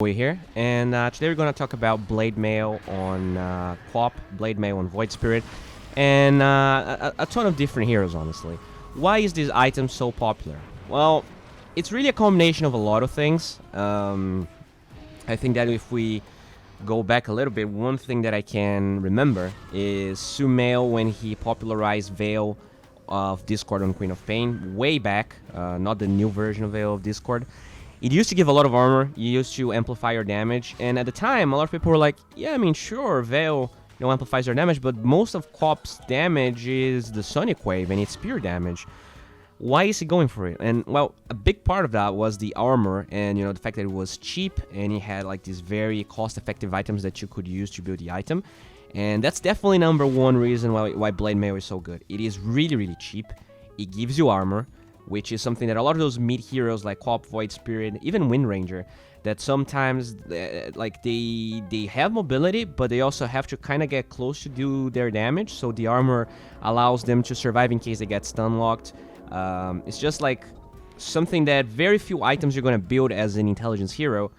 Bowie here, and today we're going to talk about Blade Mail on Quap, Blade Mail on Void Spirit, and a ton of different heroes, honestly. Why is this item so popular? Well, it's really a combination of a lot of things. I think that if we go back a little bit, one thing that I can remember is Sumail when he popularized Veil of Discord on Queen of Pain way back, not the new version of Veil of Discord. It used to give a lot of armor, you used to amplify your damage, and at the time, a lot of people were like, yeah, I mean, sure, Veil, amplifies your damage, but most of Quap's damage is the Sonic Wave, and it's pure damage. Why is he going for it? And, well, a big part of that was the armor, and, the fact that it was cheap, and he had, like, these very cost-effective items that you could use to build the item. And that's definitely number one reason why Blade Mail is so good. It is really, really cheap. It gives you armor, which is something that a lot of those mid heroes like Quap, Void Spirit, even Wind Ranger, that sometimes they have mobility, but they also have to kind of get close to do their damage, so the armor allows them to survive in case they get stun locked. It's just like something that very few items you're going to build as an intelligence hero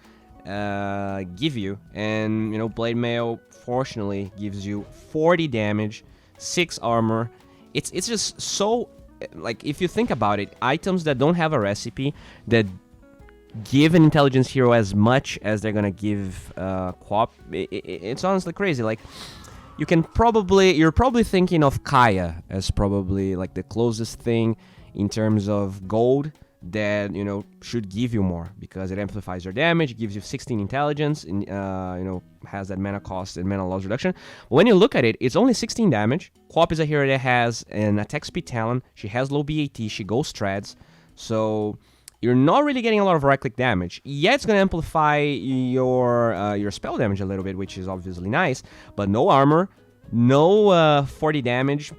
give you, and Blade Mail fortunately gives you 40 damage, 6 armor. It's just so, like, if you think about it, items that don't have a recipe that give an intelligence hero as much as they're gonna give Quap, it's honestly crazy. Like, you're probably thinking of Kaya as probably like the closest thing in terms of gold that should give you more, because it amplifies your damage, it gives you 16 intelligence, and has that mana cost and mana loss reduction. But when you look at it, it's only 16 damage. Quap is a hero that has an attack speed talent, she has low BAT, she goes treads, so you're not really getting a lot of right click damage. Yeah, it's gonna amplify your spell damage a little bit, which is obviously nice, but no armor, no 40 damage.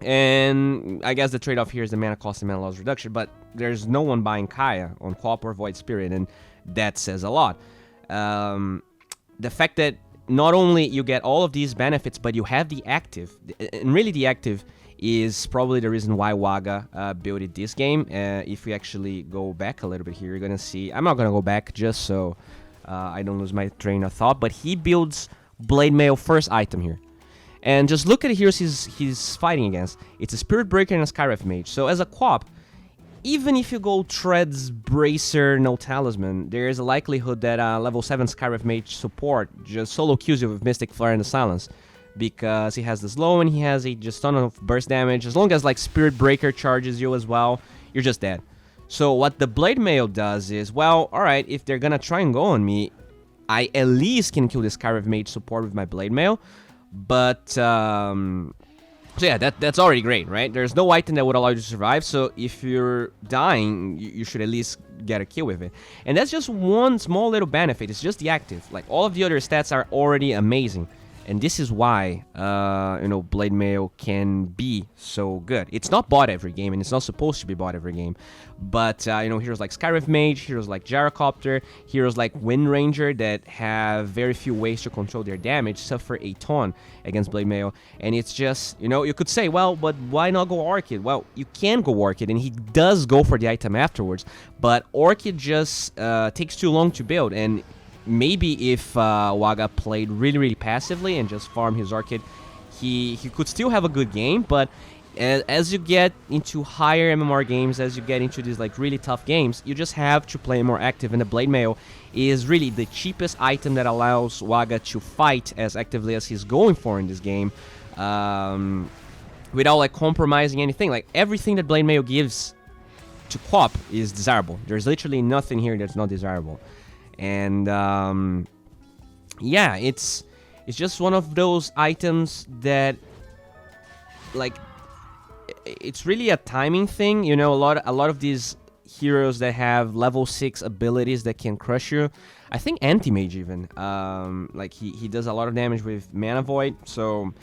And I guess the trade-off here is the mana cost and mana loss reduction, but there's no one buying Kaya on Quap or Void Spirit, and that says a lot. The fact that not only you get all of these benefits, but you have the active, and really the active is probably the reason why Waga built this game. If we actually go back a little bit here, you're going to see, I'm not going to go back just so I don't lose my train of thought, but he builds Blade Mail first item here. And just look at the heroes he's fighting against. It's a Spirit Breaker and a Skyref Mage. So as a Quap, even if you go Treads, Bracer, no Talisman, there is a likelihood that level 7 Skyref Mage support just solo kills you with Mystic Flare and the Silence, because he has the slow and he has a just ton of burst damage. As long as like Spirit Breaker charges you as well, you're just dead. So what the Blade Mail does is, well, alright, if they're gonna try and go on me, I at least can kill this Skyref Mage support with my Blade Mail. But, so yeah, that's already great, right? There's no item that would allow you to survive, so if you're dying, you should at least get a kill with it. And that's just one small little benefit, it's just the active. Like, all of the other stats are already amazing. And this is why, Blade Mail can be so good. It's not bought every game, and it's not supposed to be bought every game. But, heroes like Skyref Mage, heroes like Gyrocopter, heroes like Wind Ranger that have very few ways to control their damage suffer a ton against Blade Mail. And it's just, you could say, well, but why not go Orchid? Well, you can go Orchid, and he does go for the item afterwards. But Orchid just takes too long to build, and maybe if Waga played really, really passively and just farmed his Orchid, he could still have a good game, but as you get into higher MMR games, as you get into these like really tough games, you just have to play more active, and the Blade Mail is really the cheapest item that allows Waga to fight as actively as he's going for in this game, without like compromising anything. Like, everything that Blade Mail gives to Quap is desirable. There's literally nothing here that's not desirable. And yeah, it's just one of those items that, like, it's really a timing thing. A lot of these heroes that have level 6 abilities that can crush you. I think Anti-Mage even, like he does a lot of damage with Mana Void. So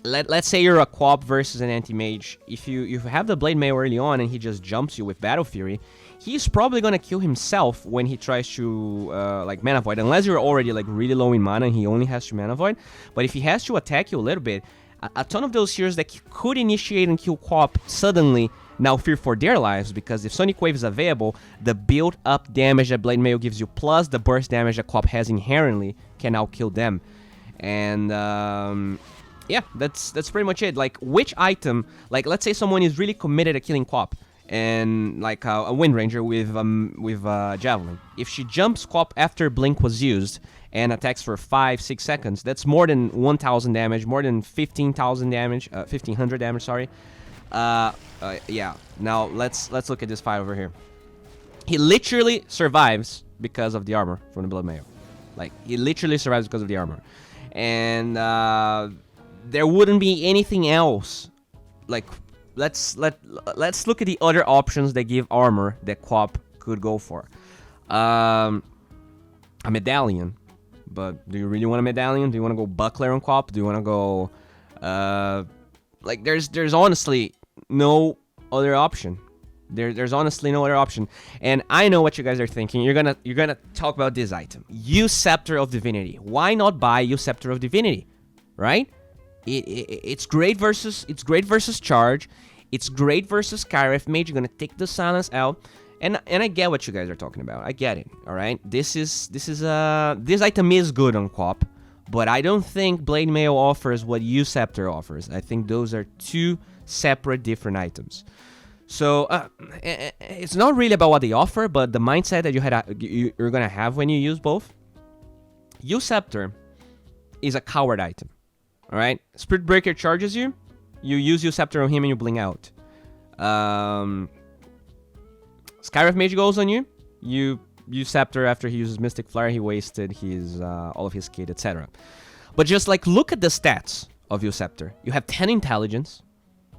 let's say you're a Quap versus an Anti-Mage. If you have the Blade Mail early on and he just jumps you with Battle Fury, he's probably gonna kill himself when he tries to like Mana Void, unless you're already like really low in mana and he only has to Mana Void. But if he has to attack you a little bit, a ton of those heroes that could initiate and kill Quap suddenly now fear for their lives, because if Sonic Wave is available, the build-up damage that Blade Mail gives you, plus the burst damage that Cop has inherently, can now kill them. And yeah, that's pretty much it. Like, which item, like, let's say someone is really committed to killing Cop, and like a Wind Ranger with Javelin. If she jumps Cop after Blink was used and attacks for 5-6 seconds, that's more than 1,000 damage, more than 15,000 damage, 1,500 damage. Sorry. Yeah. Now let's look at this fight over here. He literally survives because of the armor from the Blood Mail. Like, he literally survives because of the armor, and there wouldn't be anything else. Like, let's look at the other options that give armor that Quap could go for. A medallion, but do you really want a medallion? Do you want to go buckler on Quap? Do you want to go like, there's honestly no other option. There's honestly no other option. And I know what you guys are thinking. You're gonna talk about this item, Use Scepter of Divinity. Why not buy Use Scepter of Divinity, right? It's great versus charge. It's great versus Skyref Mage. You're gonna take the silence out, and I get what you guys are talking about. I get it. All right, this item is good on Quap, but I don't think Blade Mail offers what Use Scepter offers. I think those are two separate, different items. So it's not really about what they offer, but the mindset that you're gonna have when you use both. Use Scepter is a coward item. All right, Spirit Breaker charges you. You use Use Scepter on him and you blink out. Skyref Mage goes on you. You use Scepter after he uses Mystic Flare. He wasted his all of his kit, etc. But just like, look at the stats of Use Scepter. You have 10 intelligence.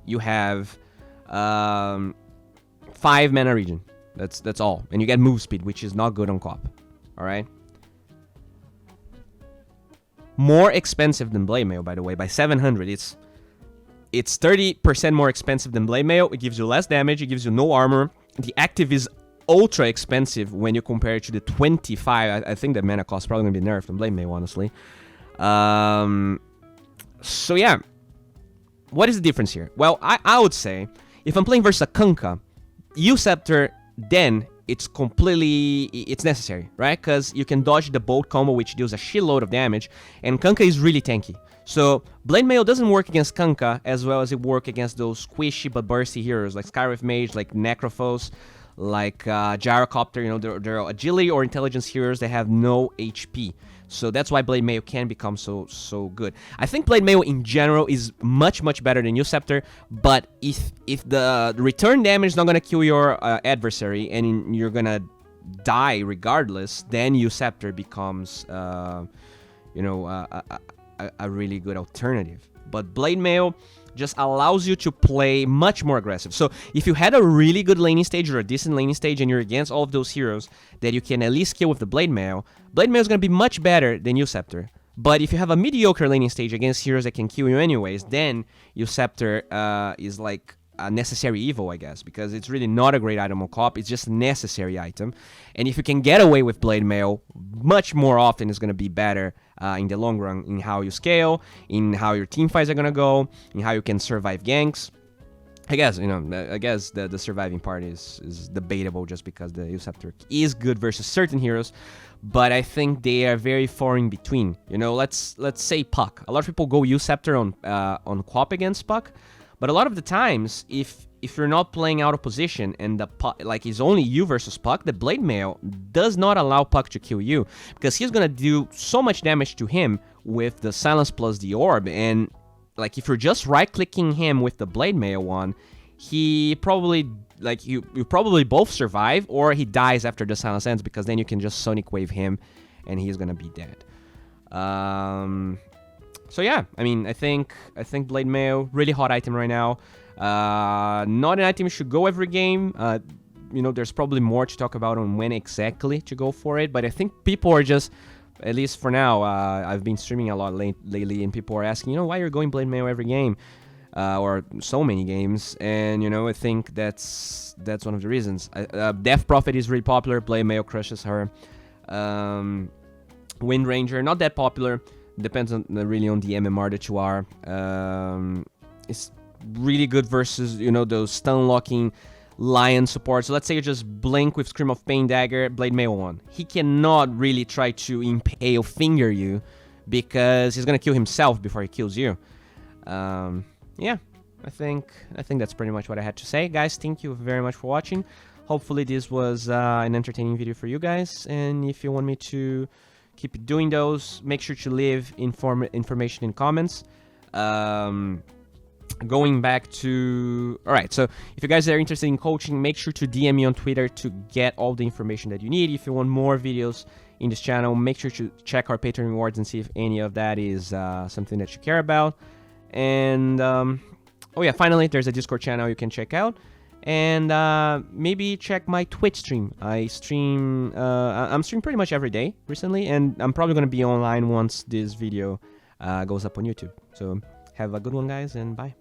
You have 5 mana regen. That's all, and you get move speed, which is not good on Cop. All right. More expensive than Blade Mail, by the way, by 700. It's 30% more expensive than Blade Mail. It gives you less damage. It gives you no armor. The active is ultra expensive when you compare it to the 25. I think the mana cost is probably gonna be nerfed on Blade Mail, honestly. So yeah, what is the difference here? Well, I would say, if I'm playing versus a Kunkka, Use Scepter, then it's necessary, right? Because you can dodge the Bolt combo, which deals a shitload of damage, and Kunkka is really tanky. So Blade Mail doesn't work against Kunkka as well as it works against those squishy but bursty heroes like Skyref Mage, like Necrophos, like Gyrocopter. You know, they're agility or intelligence heroes that have no HP. So that's why Blade Mail can become so good. I think Blade Mail in general is much better than Use Scepter, but if the return damage is not gonna kill your adversary and you're gonna die regardless, then Use Scepter becomes a really good alternative. But Blade Mail just allows you to play much more aggressive. So if you had a really good laning stage or a decent laning stage and you're against all of those heroes that you can at least kill with the Blade Mail is going to be much better than Use Scepter. But if you have a mediocre laning stage against heroes that can kill you anyways, then Use Scepter is like a necessary evil, I guess, because it's really not a great item on Cop. It's just a necessary item. And if you can get away with Blade Mail, much more often is going to be better in the long run, in how you scale, in how your team fights are going to go, in how you can survive ganks. I guess the surviving part is debatable, just because the Use Scepter is good versus certain heroes, but I think they are very far in between. You know, let's say Puck. A lot of people go Use Scepter on Quap against Puck, but a lot of the times, if you're not playing out of position and the Puck, like, it's only you versus Puck, the Blade Mail does not allow Puck to kill you, because he's gonna do so much damage to him with the silence plus the orb. And like, if you're just right-clicking him with the Blade Mail one, he probably, like, you probably both survive, or he dies after the silence ends, because then you can just Sonic Wave him and he's gonna be dead. So yeah, I mean, I think Blade Mail, really hot item right now. Not an item you should go every game. There's probably more to talk about on when exactly to go for it, but I think people are just, at least for now, I've been streaming a lot lately, and people are asking, why you're going Blade Mail every game, or so many games, and I think that's one of the reasons. Death Prophet is really popular. Blade Mail crushes her. Wind Ranger, not that popular. Depends on really on the MMR that you are. really good versus, you know, those stun locking lion support. So let's say you just blink with Scream of Pain Dagger, Blade Mail 1. He cannot really try to impale finger you because he's gonna kill himself before he kills you. Yeah, I think that's pretty much what I had to say. Guys, thank you very much for watching. Hopefully this was an entertaining video for you guys, and if you want me to keep doing those, make sure to leave information in comments. Going back to... Alright, so if you guys are interested in coaching, make sure to DM me on Twitter to get all the information that you need. If you want more videos in this channel, make sure to check our Patreon rewards and see if any of that is something that you care about. And, oh yeah, finally, there's a Discord channel you can check out. And maybe check my Twitch stream. I'm streaming pretty much every day recently, and I'm probably going to be online once this video goes up on YouTube. So have a good one, guys, and bye.